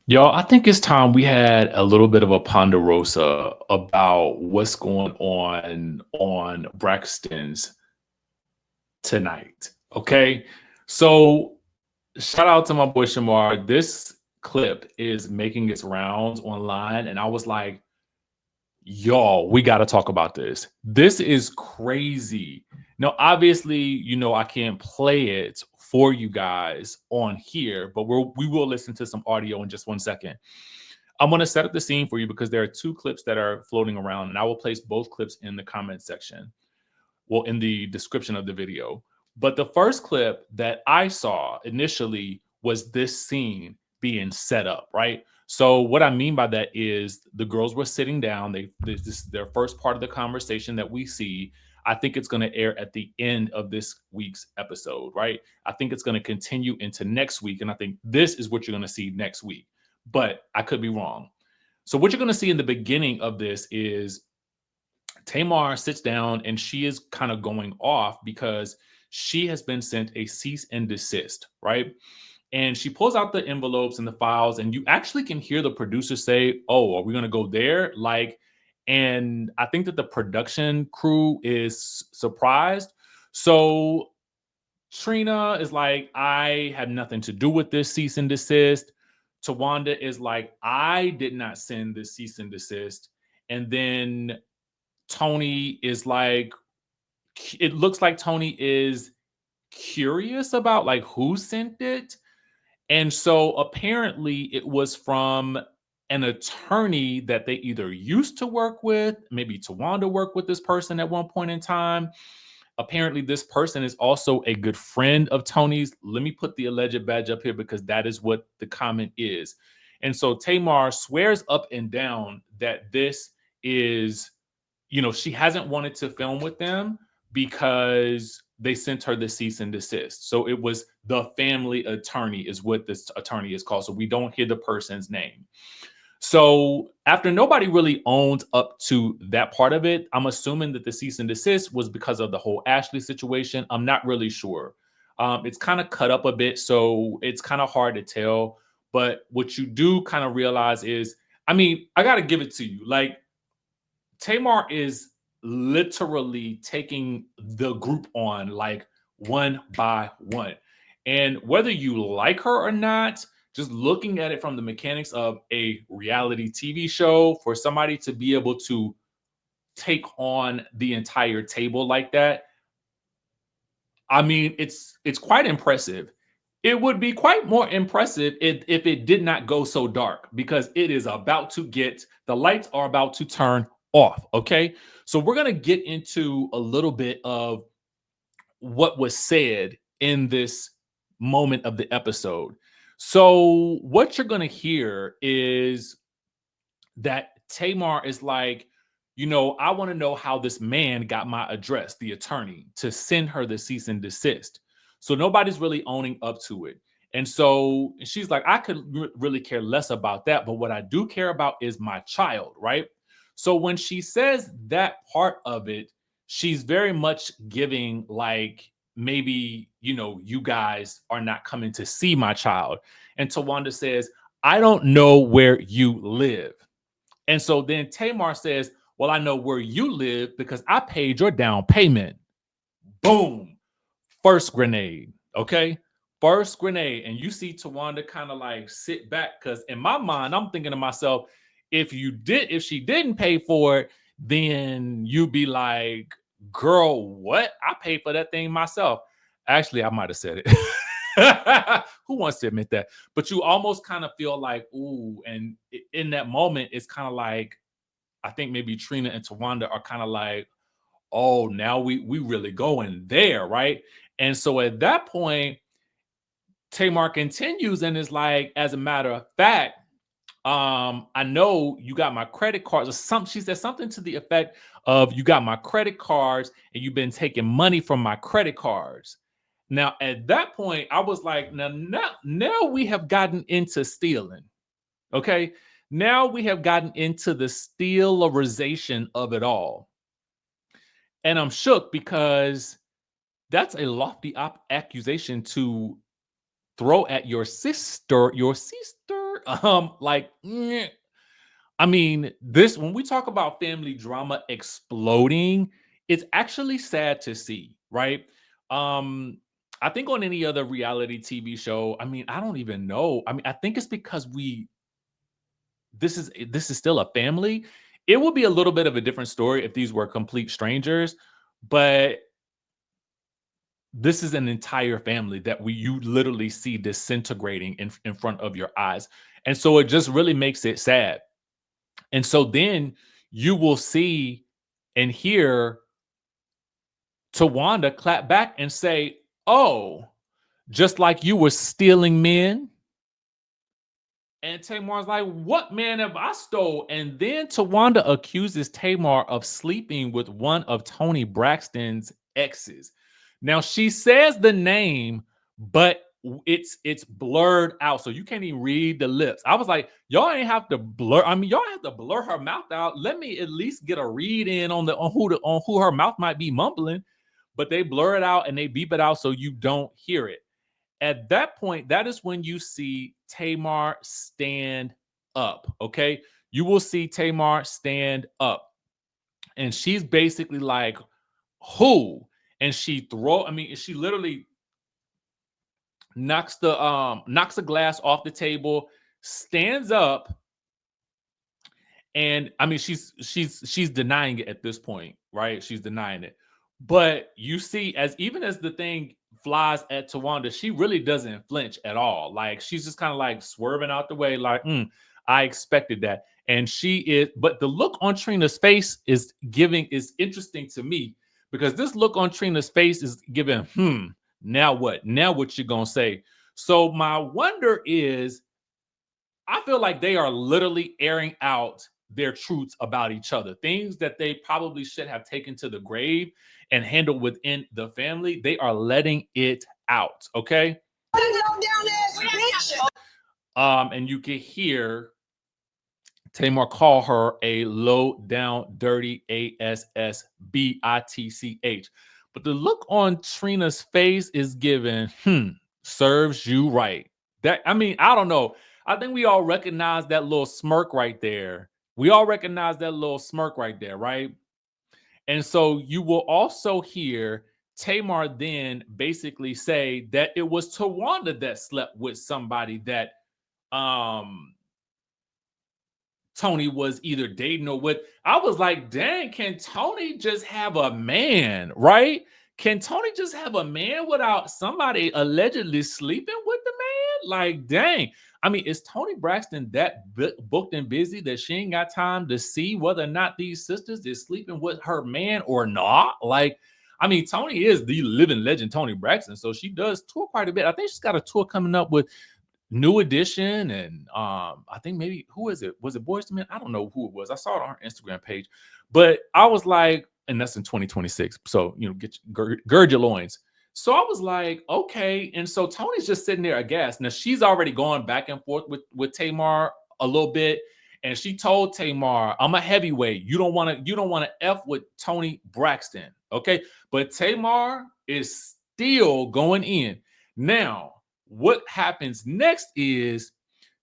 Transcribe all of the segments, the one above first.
Y'all, I think it's time we had a little bit of a ponderosa about what's going on Braxton's tonight. Okay. So shout out to my boy Shamar. This clip is making its rounds online, and I was like, y'all, we got to talk about this. This is crazy. Now, obviously, I can't play it for you guys on here, but we will listen to some audio in just 1 second. I'm going to set up the scene for you because there are two clips that are floating around, and I will place both clips in the comment section. Well, in the description of the video. But the first clip that I saw initially was this scene being set up, right? So what I mean by that is the girls were sitting down. This is their first part of the conversation that we see. I think it's going to air at the end of this week's episode, right? I think it's going to continue into next week, and I think this is what you're going to see next week. But I could be wrong. So what you're going to see in the beginning of this is Tamar sits down and she is kind of going off because she has been sent a cease and desist, right? And she pulls out the envelopes and the files, and you actually can hear the producer say, "Oh, are we going to go there?" And I think that the production crew is surprised. So Trina is like, "I have nothing to do with this cease and desist." Towanda is like, "I did not send this cease and desist." And then Toni is like, it looks like Toni is curious about like who sent it. And so apparently it was from an attorney that they either used to work with, maybe Towanda worked with this person at one point in time. Apparently, this person is also a good friend of Toni's. Let me put the alleged badge up here because that is what the comment is. And so Tamar swears up and down that this is, she hasn't wanted to film with them because they sent her the cease and desist. So it was the family attorney, is what this attorney is called. So we don't hear the person's name. So after nobody really owned up to that part of it, I'm assuming that the cease and desist was because of the whole Ashley situation. I'm not really sure. It's kind of cut up a bit, so it's kind of hard to tell. But what you do kind of realize is, I mean, I got to give it to you. Like, Tamar is literally taking the group on like one by one. And whether you like her or not, just looking at it from the mechanics of a reality TV show, for somebody to be able to take on the entire table like that, I mean, it's quite impressive. It would be quite more impressive if it did not go so dark, because it is about to get, the lights are about to turn off. Okay. So we're going to get into a little bit of what was said in this moment of the episode. So what you're going to hear is that Tamar is like, I want to know how this man got my address, the attorney, to send her the cease and desist. So nobody's really owning up to it. And so she's like, I could really care less about that. But what I do care about is my child, right? So when she says that part of it, she's very much giving like, maybe, you guys are not coming to see my child. And Towanda says, I don't know where you live. And so then Tamar says, well, I know where you live because I paid your down payment. Boom. First grenade. Okay. First grenade. And you see Towanda kind of like sit back, because in my mind, I'm thinking to myself, if she didn't pay for it, then you'd be like, girl, what? I paid for that thing myself. Actually, I might have said it. Who wants to admit that? But you almost kind of feel like, ooh, and in that moment, it's kind of like, I think maybe Trina and Towanda are kind of like, oh, now we really going there, right? And so at that point, Tamar continues and is like, as a matter of fact, I know you got my credit cards, or some, she said something to the effect of, you got my credit cards and you've been taking money from my credit cards. Now, at that point, I was like, now we have gotten into stealing. Okay. Now we have gotten into the stealerization of it all. And I'm shook because that's a lofty accusation to throw at your sister, Like, I mean, this when we talk about family drama exploding, it's actually sad to see, right? I think on any other reality TV show, I mean, I don't even know. I mean, I think it's because this is still a family. It would be a little bit of a different story if these were complete strangers, but this is an entire family that you literally see disintegrating in front of your eyes. And so it just really makes it sad. And so then you will see and hear Towanda clap back and say, "Oh, just like you were stealing men." And Tamar's like, "What man have I stole?" And then Towanda accuses Tamar of sleeping with one of Toni Braxton's exes. Now she says the name, but it's blurred out, so you can't even read the lips. I was like, y'all ain't have to blur. I mean, y'all have to blur her mouth out. Let me at least get a read in on who her mouth might be mumbling. But they blur it out and they beep it out so you don't hear it. At that point, that is when you see Tamar stand up. Okay. You will see Tamar stand up. And she's basically like, who? And she she literally knocks the glass off the table, stands up, and I mean she's denying it at this point, right? She's denying it. But you see, even as the thing flies at Towanda, she really doesn't flinch at all. Like she's just kind of like swerving out the way, like, I expected that. And but the look on Trina's face is interesting to me, because this look on Trina's face is giving, now what? Now what you gonna say? So my wonder is, I feel like they are literally airing out their truths about each other, things that they probably should have taken to the grave and handled within the family. They are letting it out. Okay. And you can hear Tamar call her a low down, dirty ASSBITCH. But the look on Trina's face is given, serves you right. I don't know. I think we all recognize that little smirk right there. Right? And so you will also hear Tamar then basically say that it was Towanda that slept with somebody that Toni was either dating or with. I was like, dang, can Toni just have a man, right? Can Toni just have a man without somebody allegedly sleeping with the man? Like, dang. I mean, is Toni Braxton that booked and busy that she ain't got time to see whether or not these sisters is sleeping with her man or not? Like, I mean, Toni is the living legend, Toni Braxton. So she does tour quite a bit. I think she's got a tour coming up with New Edition, and I think maybe, who is it? Was it Boyz II Men? I don't know who it was. I saw it on her Instagram page, but I was like, and that's in 2026. So gird your loins. So I was like, okay. And so Toni's just sitting there aghast. Now she's already going back and forth with Tamar a little bit, and she told Tamar, "I'm a heavyweight. You don't want to f with Toni Braxton, okay?" But Tamar is still going in now. What happens next is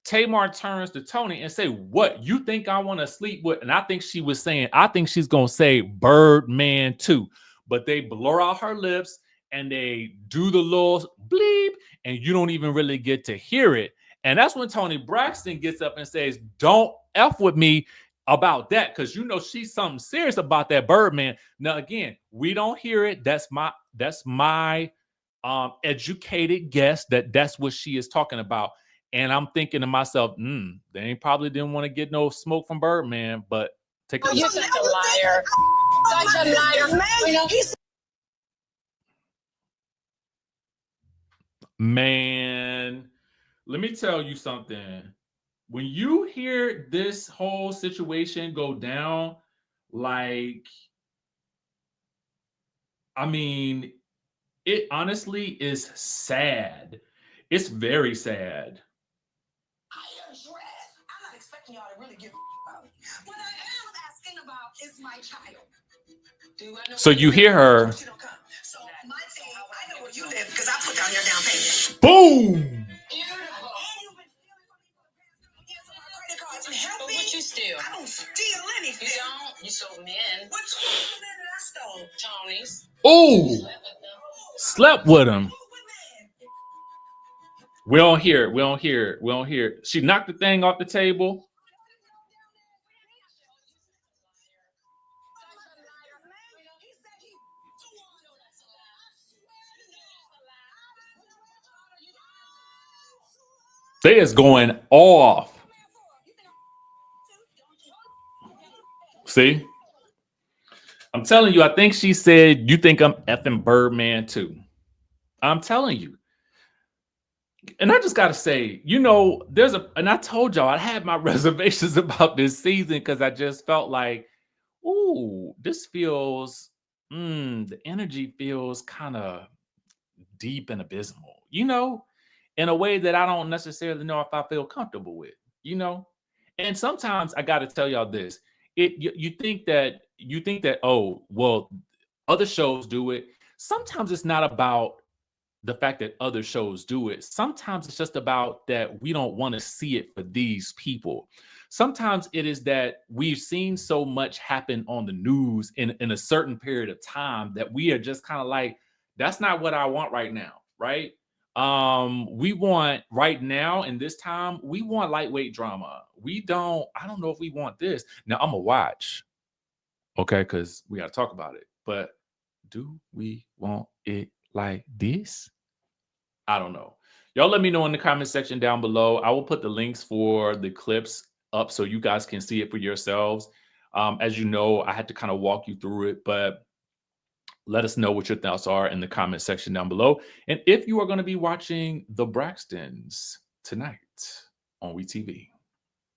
Tamar turns to Toni and say, "What, you think I want to sleep with?" And I think she was saying, I think she's going to say Birdman too. But they blur out her lips and they do the little bleep, and you don't even really get to hear it. And that's when Toni Braxton gets up and says, "Don't F with me about that," because she's something serious about that Birdman. Now, again, we don't hear it. That's my educated guess that's what she is talking about. And I'm thinking to myself, they probably didn't want to get no smoke from Birdman, but take a You're such a liar. Such a liar. Man, let me tell you something. When you hear this whole situation go down, like, I mean, it honestly is sad. It's very sad. I'm not expecting y'all to really give about it. What I am asking about is my child. So you hear her. So my thing, I know where you live because I put down your down payment. Boom. Men. Which one of the men that I stole? Tony's. Oh, slept with him. We don't hear it. We don't hear it. We don't hear it. She knocked the thing off the table. They is going off. See? I'm telling you, I think she said, you think I'm effing Birdman too. I'm telling you. And I just got to say, you know, and I told y'all I had my reservations about this season because I just felt like, ooh, this feels, the energy feels kind of deep and abysmal, you know, in a way that I don't necessarily know if I feel comfortable with, you know. And sometimes I got to tell y'all this: you think that, oh, well, other shows do it. Sometimes it's not about the fact that other shows do it. Sometimes it's just about that we don't want to see it for these people. Sometimes it is that we've seen so much happen on the news in a certain period of time that we are just kind of like, that's not what I want right now, right? We want right now in this time, we want lightweight drama. I don't know if we want this. Now I'm gonna watch, okay, because we gotta talk about it. But do we want it like this? I don't know. Y'all let me know in the comment section down below. I will put the links for the clips up so you guys can see it for yourselves. As you know, I had to kind of walk you through it, but let us know what your thoughts are in the comment section down below. And if you are going to be watching the Braxtons tonight on WeTV.